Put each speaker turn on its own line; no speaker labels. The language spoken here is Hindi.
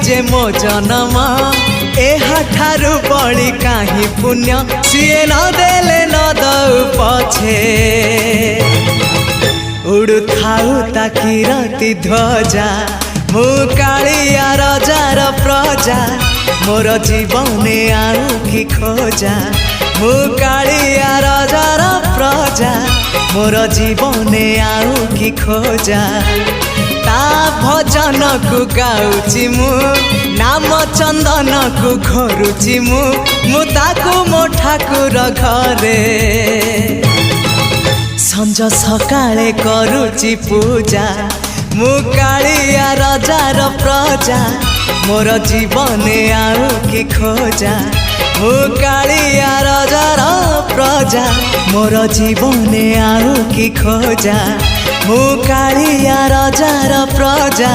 जे मो जन्म एहाठारु बड़ी काहि पुण्य सीए न देले न दउ पछे उड़ु थाउ ताकि रति ध्वजा मु कालिया रजार प्रजा मोर जीवने आउ कि खोजा मु कालिया रजार प्रजा मोर जीवने आउ कि खोजा ता भजन को गाउची मु नाम चंदन को घरुची मु ताकू मो ठाकुर घरे संज सकाळे करुची पूजा मु कालिया रजार प्रजा मोर जीवने आउ कि खोजा मु कालिया रजार प्रजा मोर जीवने आउ कि खोजा मु कालिया रजार प्रजा।